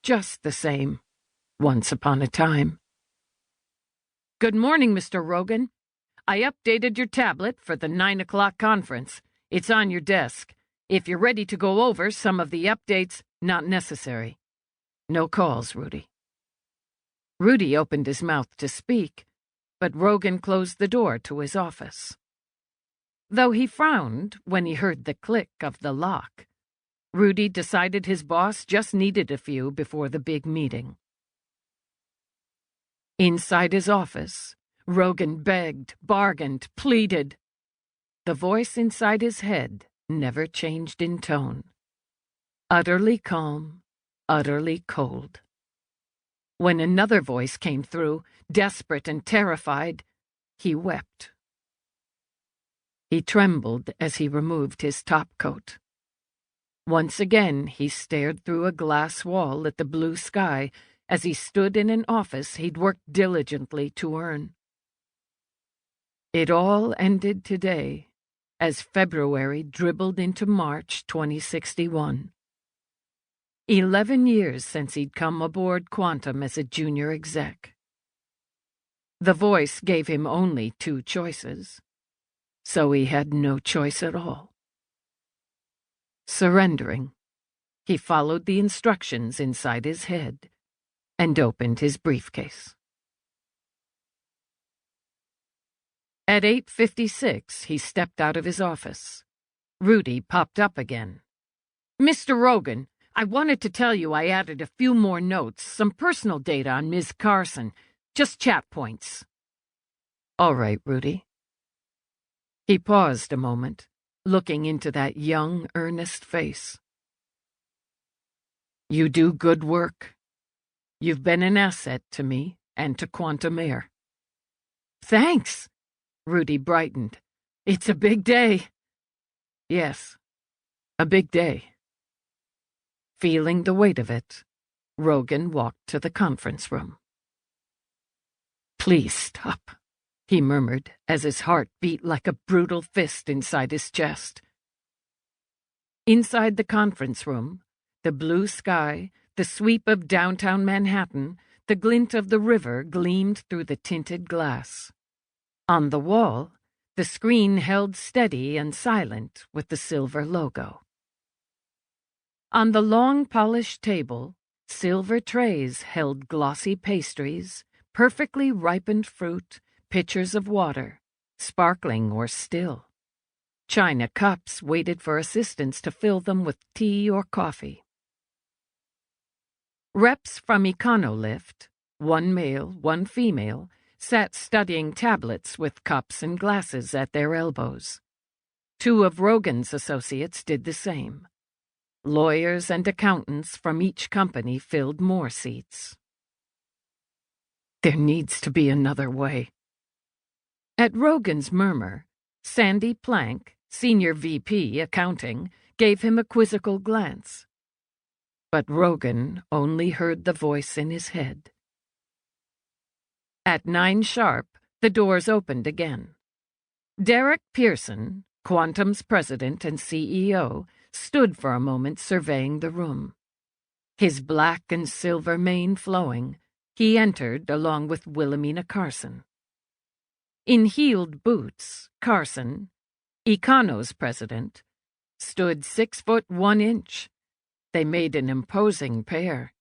just the same, once upon a time. "Good morning, Mr. Rogan. I updated your tablet for the 9 o'clock conference. It's on your desk. If you're ready to go over some of the updates, not necessary. No calls, Rudy." Rudy opened his mouth to speak, but Rogan closed the door to his office. Though he frowned when he heard the click of the lock, Rudy decided his boss just needed a few before the big meeting. Inside his office, Rogan begged, bargained, pleaded. The voice inside his head never changed in tone. Utterly calm, utterly cold. When another voice came through, desperate and terrified, he wept. He trembled as he removed his topcoat. Once again he stared through a glass wall at the blue sky as he stood in an office he'd worked diligently to earn. It all ended today, as February dribbled into March 2061. 11 years since he'd come aboard Quantum as a junior exec. The voice gave him only 2 choices, so he had no choice at all. Surrendering, he followed the instructions inside his head and opened his briefcase. At 8:56, he stepped out of his office. Rudy popped up again. "Mr. Rogan, I wanted to tell you I added a few more notes, some personal data on Ms. Carson, just chat points." "All right, Rudy." He paused a moment, looking into that young, earnest face. "You do good work. You've been an asset to me and to Quantum Air." "Thanks." Rudy brightened. "It's a big day." "Yes, a big day." Feeling the weight of it, Rogan walked to the conference room. "Please stop," he murmured as his heart beat like a brutal fist inside his chest. Inside the conference room, the blue sky, the sweep of downtown Manhattan, the glint of the river gleamed through the tinted glass. On the wall, the screen held steady and silent with the silver logo. On the long polished table, silver trays held glossy pastries, perfectly ripened fruit, pitchers of water, sparkling or still. China cups waited for assistants to fill them with tea or coffee. Reps from Econolift, 1 male, 1 female, sat studying tablets with cups and glasses at their elbows. 2 of Rogan's associates did the same. Lawyers and accountants from each company filled more seats. There needs to be another way. At Rogan's murmur, Sandy Plank, Senior VP Accounting, gave him a quizzical glance. But Rogan only heard the voice in his head. At 9 sharp, the doors opened again. Derek Pearson, Quantum's president and CEO, stood for a moment surveying the room. His black and silver mane flowing, he entered along with Wilhelmina Carson. In heeled boots, Carson, Econo's president, stood 6'1". They made an imposing pair.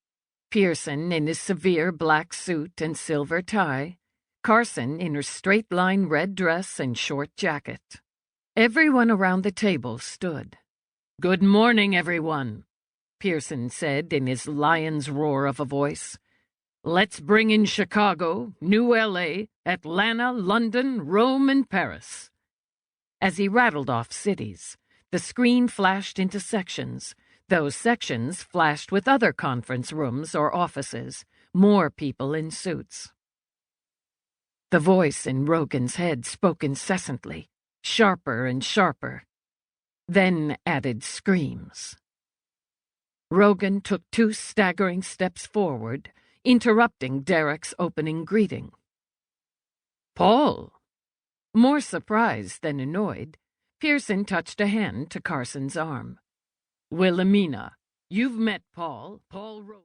Pearson in his severe black suit and silver tie, Carson in her straight-line red dress and short jacket. Everyone around the table stood. "Good morning, everyone," Pearson said in his lion's roar of a voice. "Let's bring in Chicago, New LA, Atlanta, London, Rome, and Paris." As he rattled off cities, the screen flashed into sections. Those sections flashed with other conference rooms or offices, more people in suits. The voice in Rogan's head spoke incessantly, sharper and sharper, then added screams. Rogan took 2 staggering steps forward, interrupting Derek's opening greeting. "Paul!" More surprised than annoyed, Pearson touched a hand to Carson's arm. "Wilhelmina, you've met Paul Rogan."